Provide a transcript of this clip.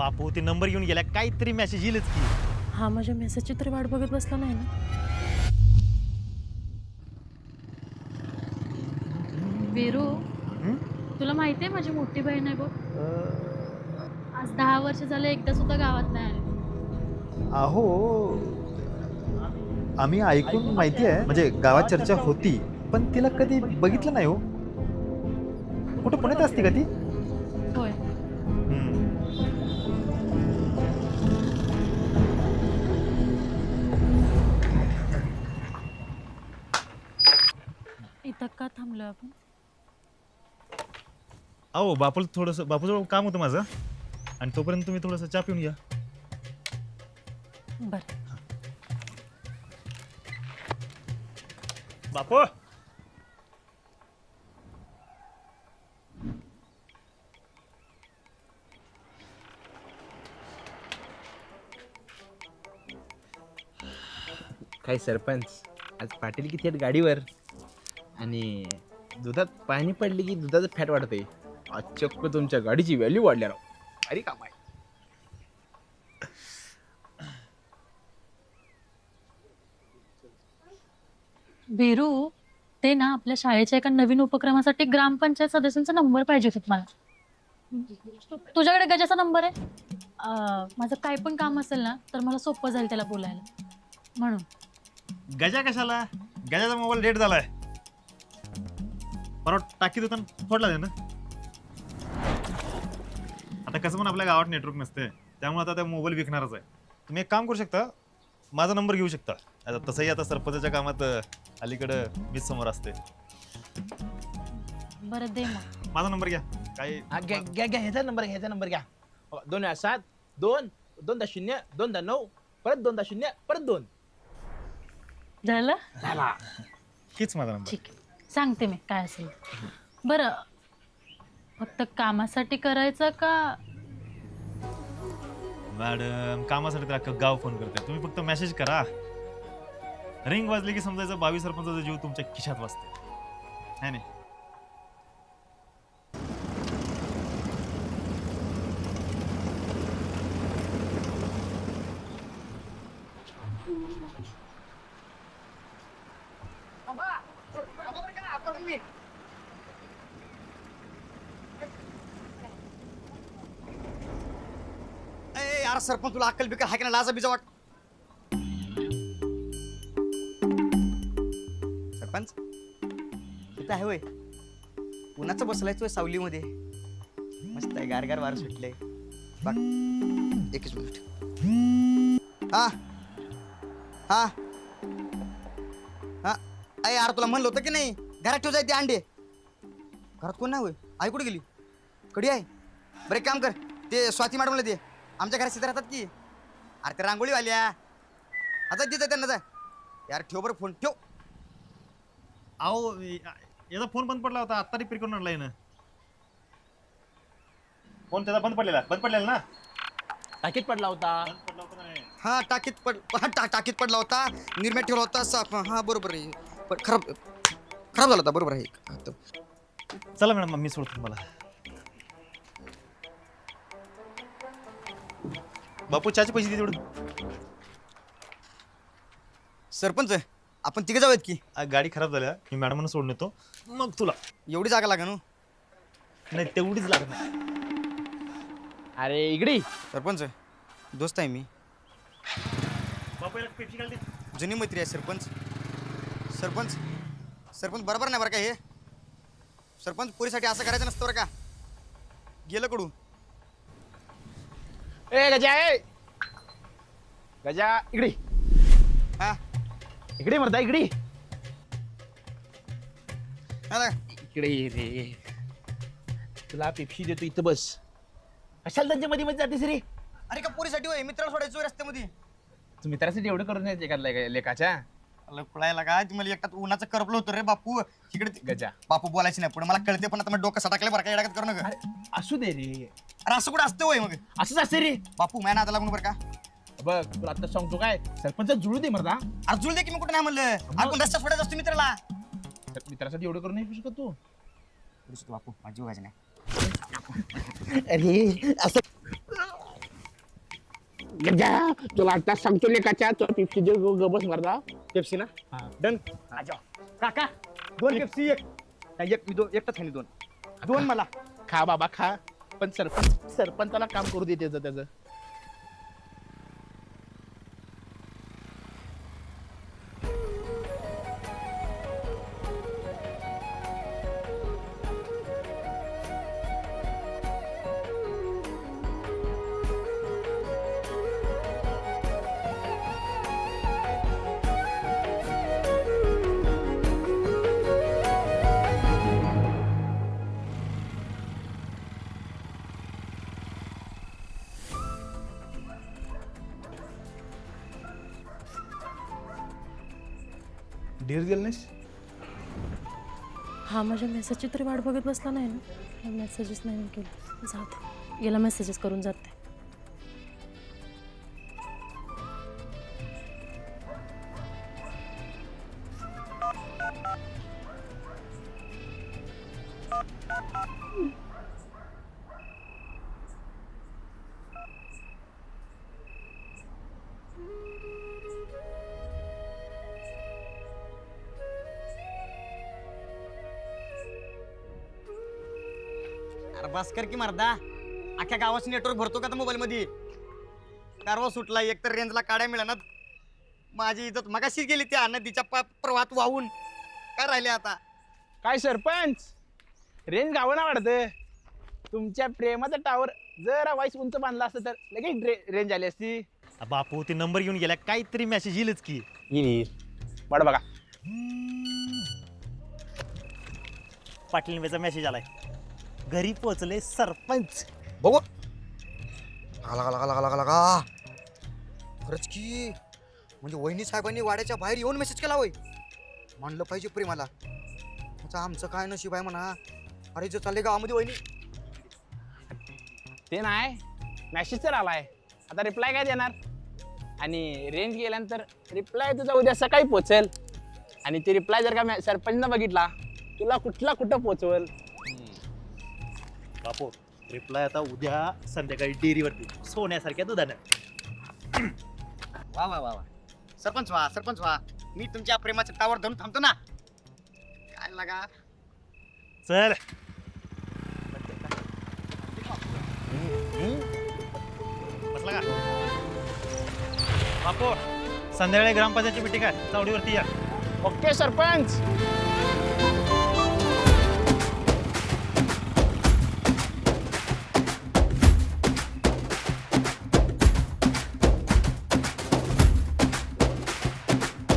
बापू ते नंबर घेऊन गेल्या, काहीतरी मेसेज येईलच की. हा माझ्या मेसेजची तरी वाट बघत बसला नाही ना. वीरू, हं? तुला माहिती आहे माझी मोठी बहीण आहे बघ. आज 10 वर्ष झाले एकदा सुद्धा गावात नाही आली. अहो, आम्ही ऐकून माहिती आहे, म्हणजे गावात चर्चा होती, पण तिला कधी बघितलं नाही हो. कुठं पुण्यात असते का ती? होय. इथं का थांबलोय आपण? अहो, बापूजवळ काम होतं माझं, आणि तोपर्यंत तुम्ही थोडंसं चहा पिऊन घ्या. बरं. बापू, काय सरपंच, आज पाटील की थेट गाडीवर, आणि दुधात पाणी पडली की दुधाचं फॅट वाढतंय. आज चक्क तुमच्या गाडीची व्हॅल्यू वाढल्या राव. अरे काम आहे. वीरू, ते ना आपल्या शाळेच्या एका नवीन उपक्रमासाठी ग्रामपंचायत सदस्यांचा नंबर पाहिजे होता मला. तुझ्याकडे गजाचा नंबर आहे? माझं काय पण काम असेल ना तर मला सोपं जाईल त्याला बोलायला म्हणून. गजा कशाला? गजाचा मोबाईल डेट झालाय. परवा टाकीत होता फोडला ना. आता कसं पण आपल्या गावात नेटवर्क नसते, त्यामुळे आता त्या मोबाईल विकणारच आहे. तुम्ही एक काम करू शकता, माझा नंबर घेऊ शकता. आता तसंही आता सरपंचाच्या कामात अलीकडं मीच समोर असते. बरं दे मग. माझा नंबर घ्या. काय हा, घ्या घ्या घ्या, ह्याचा नंबर घ्या. 207 2 2-0 2-9 परत 2-0 परत 2. झालं? हीच माझा नंबर. ठीक आहे, सांगते मी काय असेल. बरं, फक्त कामासाठी करायचं का? मॅडम, कामासाठी तर अख्खं गाव फोन करते, तुम्ही फक्त मेसेज करा. रिंग वाजली की समजायचं 22 सरपंचाचा जीव तुमच्या खिशात वाजते, है नाही? यार सरपंच, तुला अक्कल बिकल हाय का ना? लाजा बिजा वाट. सरपंच इथं आहे होय? उन्हाचं बसलाय तू सावलीमध्ये. मस्त आहे, गार गार वारं सुटलंय बघ. एकच मिनिट. हा हा हा. अय यार, तुला म्हणलं होतं की नाही घरात ठेव जाय ते अंडे. घरात कोण नाही होय? आई कुठे गेली? कधी आहे? बरं एक काम कर, ते स्वाती मॅडमला दे. आमच्या घरात सिद्ध राहतात की. अरे ते रांगोळीवाल्या. आता देत त्यांना जा. यार ठेव बरं फोन, ठेव. अहो, याचा फोन बंद पडला होता, आत्ता रिपेअर करून आणलाय ना. फोन त्याचा बंद पडलेला ना. टाकीत पडला होता. हा टाकीत पडला होता. निर्म्यात ठेवला होता साफ. हा बरोबर आहे. पण खराब झाला होता. बरोबर आहे. चला मॅडम, मी सोडतो तुम्हाला. बापू, चहाचे पैसे दे तेवढं. सरपंच, आपण तिघे जाऊयात की. गाडी खराब झाल्या, मी मॅडमांना सोडून येतो, मग तुला. एवढी जागा लागेल ना? नाही, तेवढीच लागणार. अरे इकडे सरपंच, दोस्त आहे मी. बापू, याला पेप्सी घाल दे. जुनी मैत्री आहे सरपंच. सरपंच बरोबर नाही बरं का हे. सरपंच, पोरीसाठी असं करायचं नसतं बरं का. गेलं कडू. ए गजा, गजा इकडे. हा इकडे मरता, इकडे हा. इकडे ये रे. तुला पेप्सी देतो, इथं बस. कशाला त्यांच्या मध्ये जातेस रे? अरे का पोरीसाठी होय? मित्राला सोडायचो रस्त्यामध्ये. तू मित्रासाठी एवढं करून नाही एखाद्या लेकाच्या. खुळायला का तुम्हाला एकटाच उन्हाचं करपलं होतं रे बापू. इकडे गजा, बापू बोलायची नाही, पण मला कळते. पण आता मग डोकं सटाकले बरं का, येडागत करू नका. अरे असू दे रे. अरे असं कुठं असतं होय? मग असंच असते रे. बापू माझ्या नादाला लागून बरं का. बघ, तुला आता सांगतो काय, सरपंच जुळू दे मरदा. अरे जुळ दे की, मी कुठं नाही म्हणलं. आपण रस्ता सोडायचा असतो मित्राला. मित्रासाठी एवढं करून नाही शकत तू. बापू माझी व्हायची नाही. अरे असं गजा तुला आता सांगतो लेकाच्या तो पिपची गबस मारता पेप्सी ना डन काका 2 पेप्सी एक नाही, एक मी एकटाच खाली 2 मला खा बाबा खा पण सरपंचाला काम करू दे त्याचं डेअर गेल नाहीस? हा माझ्या मेसेजची तरी वाट बघत बसला नाही ना, मेसेजेस नाही केले. जाते याला मेसेजेस करून जाते. अरे बस कर की मर्दा, अख्ख्या गावाचं नेटवर्क भरतो का मोबाईल मध्ये? कारवा सुटला, एक तर रेंजला काड्या मिळणार. माझी इज्जत मगाशी गेली त्या नदीच्या प्रवाहात वाहून. काय राहिले आता? काय सरपंच रेंज गावना वाढतं तुमच्या प्रेमाचा टावर जरा वाईस उंच बांधला असतं तर लगेच रेंज आली असती. बापू ते नंबर घेऊन गेला, काहीतरी मेसेज येईलच की. वाट बघा पाटील मेसेज आलाय, घरी पोहोचले सरपंच. बघू लगा खरंच की, म्हणजे वहिनी साहेबांनी वाड्याच्या बाहेर येऊन मेसेज केला होय. म्हणलं पाहिजे प्रेमाला. आता आमचं काय नशीब आहे म्हणा. अरे जे चालले गावामध्ये वहिनी. ते नाही मॅसेज तर आलाय, आता रिप्लाय काय देणार? आणि रेंज गेल्यानंतर रिप्लाय तुझा उद्या सकाळी पोचेल. आणि ते रिप्लाय जर का सरपंचनं बघितला तुला कुठं पोचवल. बापू रिप्लाय आता उद्या संध्याकाळी डेअरीवरती सोन्यासारख्या दुधानं. वा वा वा वा, सरपंच व्हा. मी तुमच्या प्रेमाच्या टावर धरून थांबतो ना. काय लागा चल बसला का बापू? संध्याकाळी ग्रामपंचायतची मिटिंग आहे, चावडीवरती या. ओके सरपंच.